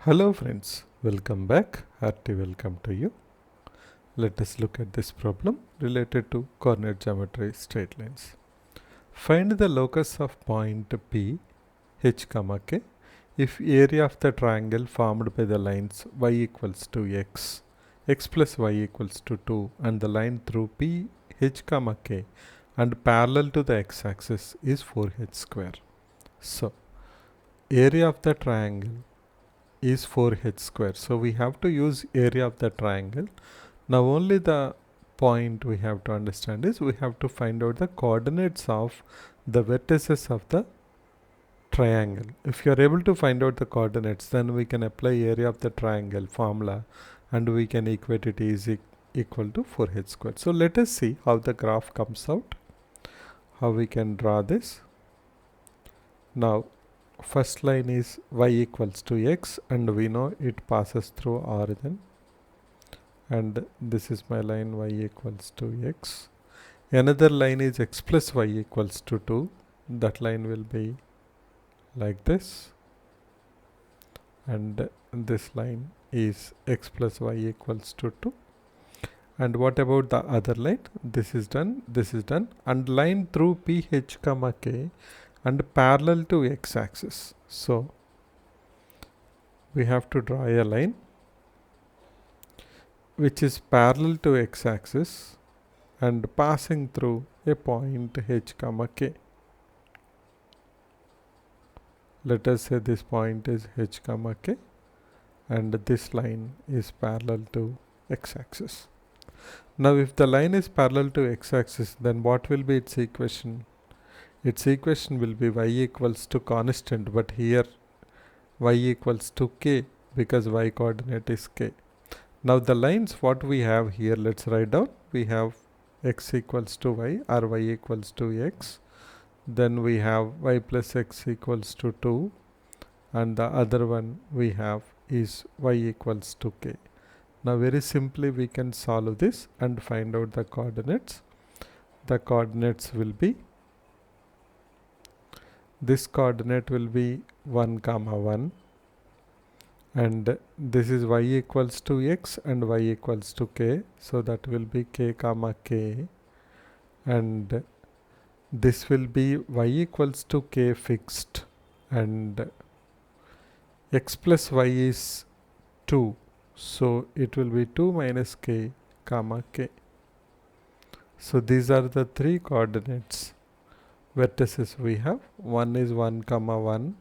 Hello friends, welcome back. Hearty welcome to you. Let us look at this problem related to coordinate geometry straight lines. Find the locus of point P, H, K if area of the triangle formed by the lines y equals to x plus y equals to 2 and the line through P, H, K and parallel to the x-axis is 4h square. So, area of the triangle is 4h square. So we have to use area of the triangle. Now only the point we have to understand is we have to find out the coordinates of the vertices of the triangle. If you are able to find out the coordinates, then we can apply area of the triangle formula and we can equate it is equal to 4h square. So let us see how the graph comes out, how we can draw this. Now first line is y equals to x and we know it passes through origin, and this is my line y equals to x. Another line is x plus y equals to 2. That line will be like this, and this line is x plus y equals to 2. And what about the other line? This is done, and line through p, h, k and parallel to x-axis. So we have to draw a line which is parallel to x-axis and passing through a point h, k. Let us say this point is h, k and this line is parallel to x-axis. Now if the line is parallel to x-axis, then what will be its equation? Its equation will be y equals to constant, but here y equals to k because y coordinate is k. Now the lines what we have here, let's write down. We have x equals to y or y equals to x. Then we have y plus x equals to 2. And the other one we have is y equals to k. Now very simply we can solve this and find out the coordinates. The coordinates will be, this coordinate will be 1, 1. And this is y equals to x and y equals to k. So that will be k, k. And this will be y equals to k fixed. And x plus y is 2. So it will be 2 minus k, k. So these are the three coordinates vertices we have. One is 1, 1.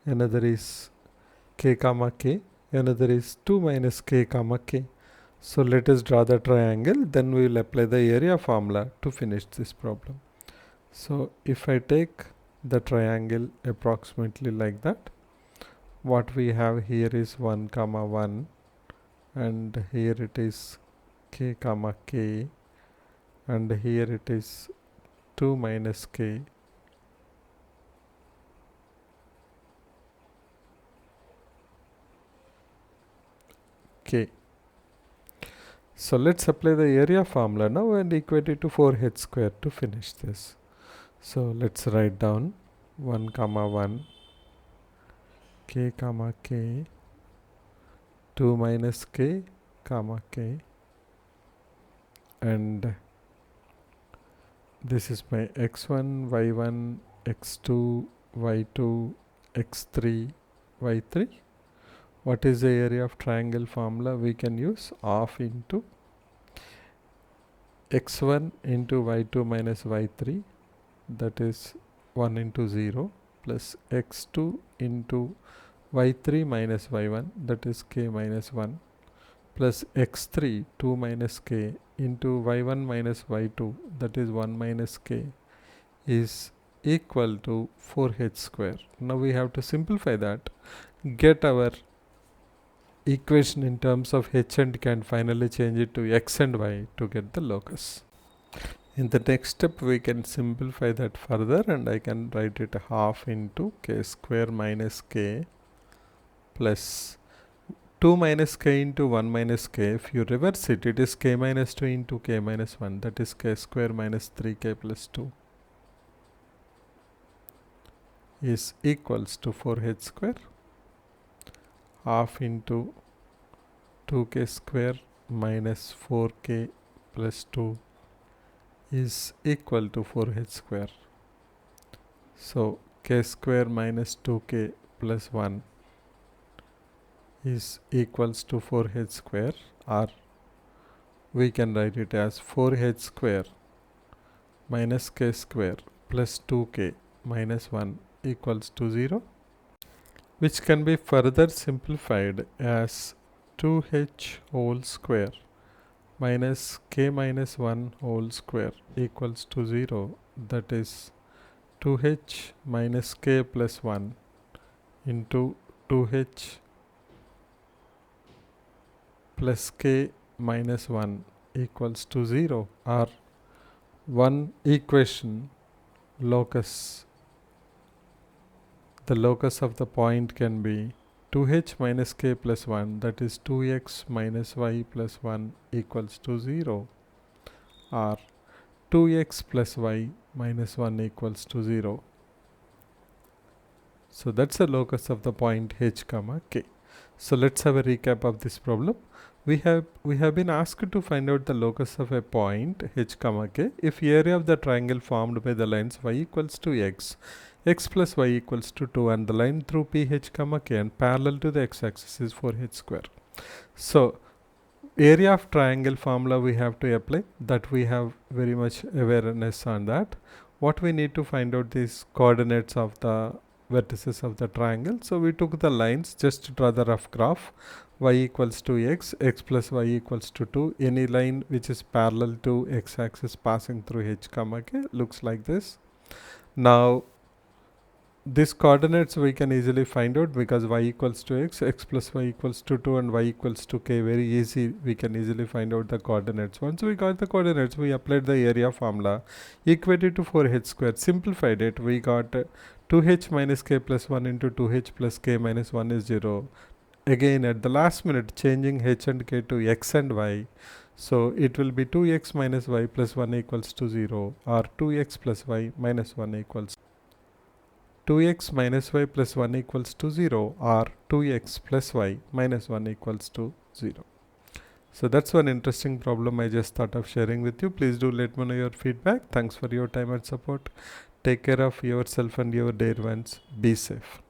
Another is k, k. Another is 2 minus k, k. So let us draw the triangle. Then we will apply the area formula to finish this problem. So if I take the triangle approximately like that, what we have here is 1, 1. And here it is k, k. And here it is 2 minus k. K. So let's apply the area formula now and equate it to 4h square to finish this. So let's write down 1, 1, k, k, 2 minus k, k, and this is my x1, y1, x2, y2, x3, y3. What is the area of triangle formula? We can use half into x1 into y2 minus y3, that is 1 into 0, plus x2 into y3 minus y1, that is k minus 1, plus x3 2 minus k into y1 minus y2, that is 1 minus k, is equal to 4h square. Now we have to simplify that, get our equation in terms of h and k, and finally change it to x and y to get the locus. In the next step we can simplify that further, and I can write it half into k square minus k plus 2 minus k into 1 minus k. If you reverse it, it is k minus 2 into k minus 1, that is k square minus 3k plus 2 is equals to 4h square. half into 2k square minus 4k plus 2 is equal to 4h square. So k square minus 2k plus 1 is equals to 4h square, or we can write it as 4h square minus k square plus 2k minus 1 equals to 0, which can be further simplified as 2h whole square minus k minus 1 whole square equals to 0. That is 2h minus k plus 1 into 2h plus k minus 1 equals to 0, or one equation locus. The locus of the point can be 2h minus k plus 1, that is 2x minus y plus 1 equals to 0, or 2x plus y minus 1 equals to 0. So that's the locus of the point h comma k. So let's have a recap of this problem. We have been asked to find out the locus of a point h comma k if area of the triangle formed by the lines y equals to x, x plus y equals to 2, and the line through ph comma k and parallel to the x-axis is 4h square. So area of triangle formula we have to apply, that we have very much awareness on that. What we need to find out is coordinates of the vertices of the triangle. So we took the lines, just to draw the rough graph. Y equals to x, x plus y equals to 2. Any line which is parallel to x-axis passing through h comma k looks like this. Now these coordinates we can easily find out because y equals to x, x plus y equals to 2, and y equals to k. Very easy, we can easily find out the coordinates. Once we got the coordinates, we applied the area formula equated to 4h square. Simplified it, we got 2h minus k plus 1 into 2h plus k minus 1 is 0. Again at the last minute changing h and k to x and y. So it will be 2x minus y plus 1 equals to 0, or 2x plus y minus 1 equals 2x minus y plus 1 equals to 0, or 2x plus y minus 1 equals to 0. So that's one interesting problem I just thought of sharing with you. Please do let me know your feedback. Thanks for your time and support. Take care of yourself and your dear ones. Be safe.